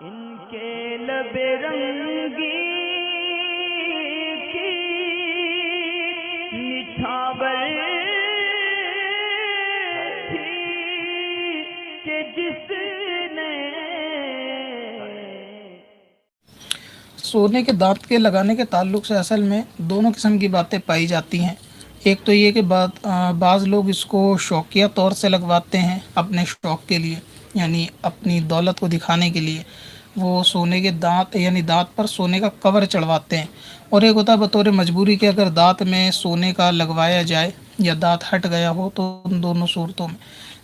इनके लबे रंगी की निछावर थी कि जिसने सोने के दांत के लगाने के ताल्लुक से असल में दोनों किस्म की बातें पाई जाती हैं। एक तो ये कि बाज़ लोग इसको शौकिया तौर से लगवाते हैं अपने शौक़ के लिए, यानी अपनी दौलत को दिखाने के लिए वो सोने के दांत यानी दांत पर सोने का कवर चढ़वाते हैं। और एक होता है बतौर मजबूरी कि अगर दांत में सोने का लगवाया जाए या दांत हट गया हो तो उन दोनों सूरतों में,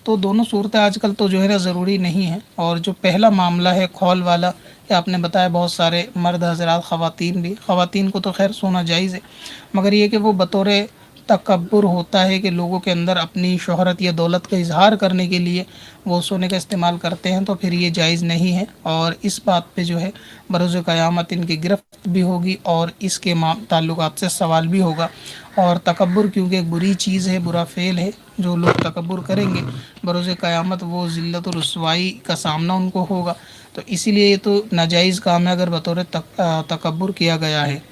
तो दोनों सूरतें आजकल तो जो है ना ज़रूरी नहीं है। और जो पहला मामला है खौल वाला, ये आपने बताया बहुत सारे मर्द हज़रात ख़वातीन भी, ख़वातीन को तो खैर सोना जायज़ है, मगर ये कि वो बतौर तकब्बुर होता है कि लोगों के अंदर अपनी शोहरत या दौलत का इजहार करने के लिए वो सोने का इस्तेमाल करते हैं, तो फिर ये जायज़ नहीं है। और इस बात पे जो है बरोज़ क़यामत इनकी गिरफ्त भी होगी और इसके ताल्लुकात से सवाल भी होगा। और तकब्बुर क्योंकि एक बुरी चीज़ है, बुरा फ़ेल है, जो लोग तकब्बुर करेंगे बरोज़ क़यामत वो ज़िल्लत और रुसवाई का सामना उनको होगा। तो इसीलिए ये तो नाजायज़ काम है अगर बतौर तकब्बुर किया गया है।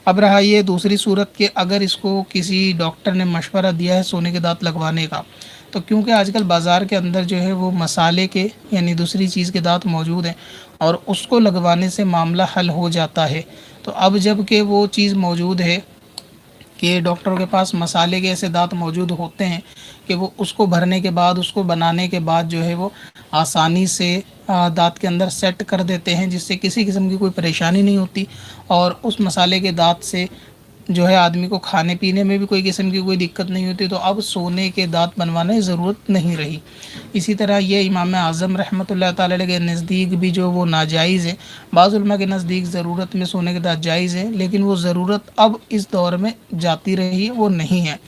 अब रहा ये दूसरी सूरत कि अगर इसको किसी डॉक्टर ने मशवरा दिया है सोने के दांत लगवाने का, तो क्योंकि आजकल बाज़ार के अंदर जो है वो मसाले के यानी दूसरी चीज़ के दांत मौजूद हैं और उसको लगवाने से मामला हल हो जाता है। तो अब जब कि वो चीज़ मौजूद है कि डॉक्टरों के पास मसाले के ऐसे दांत मौजूद होते हैं कि वो उसको भरने के बाद, उसको बनाने के बाद जो है वो आसानी से दांत के अंदर सेट कर देते हैं, जिससे किसी किस्म की कोई परेशानी नहीं होती। और उस मसाले के दांत से जो है आदमी को खाने पीने में भी कोई किस्म की कोई दिक्कत नहीं होती। तो अब सोने के दांत बनवाने की ज़रूरत नहीं रही। इसी तरह ये इमाम आज़म रहमतुल्लाह ताला अलैह के नज़दीक भी जो वो नाजायज़ है, बाज़ उलमा के नज़दीक ज़रूरत में सोने के दांत जायज़ है, लेकिन वो ज़रूरत अब इस दौर में जाती रही है, वो नहीं है।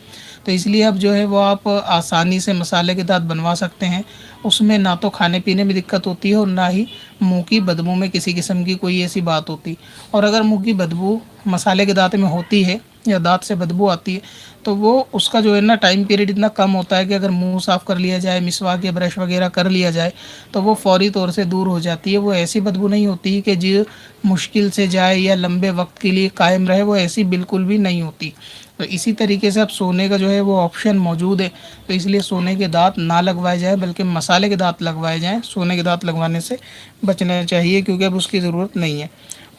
तो इसलिए अब जो है वो आप आसानी से मसाले के दांत बनवा सकते हैं। उसमें ना तो खाने पीने में दिक्कत होती है और ना ही मुँह की बदबू में किसी किस्म की कोई ऐसी बात होती। और अगर मुँह की बदबू मसाले के दांत में होती है या दांत से बदबू आती है, तो वो उसका जो है ना टाइम पीरियड इतना कम होता है कि अगर मुंह साफ़ कर लिया जाए, मिसवाक या ब्रश वगैरह कर लिया जाए, तो वो फ़ौरी तौर से दूर हो जाती है। वो ऐसी बदबू नहीं होती कि जो मुश्किल से जाए या लंबे वक्त के लिए कायम रहे, वो ऐसी बिल्कुल भी नहीं होती। तो इसी तरीके से अब सोने का जो है वो ऑप्शन मौजूद है, तो इसलिए सोने के दांत ना लगवाए जाएँ बल्कि मसाले के दांत लगवाए जाएँ। सोने के दांत लगवाने से बचना चाहिए क्योंकि अब उसकी ज़रूरत नहीं है।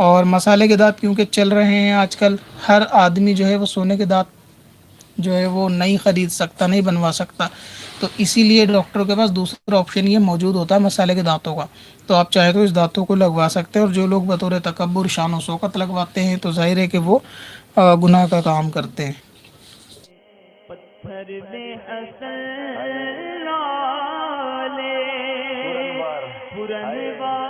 और मसाले के दांत क्योंकि चल रहे हैं आजकल, हर आदमी जो है वो सोने के दांत जो है वो नहीं ख़रीद सकता, नहीं बनवा सकता। तो इसीलिए डॉक्टरों के पास दूसरा ऑप्शन ये मौजूद होता है मसाले के दांतों का। तो आप चाहे तो इस दांतों को लगवा सकते हैं। और जो लोग बतौर तकब्बुर शान व शौकत लगवाते हैं तो ज़ाहिर है कि वो गुनाह का काम करते हैं। पत्थर में हसन लाले पुरनवार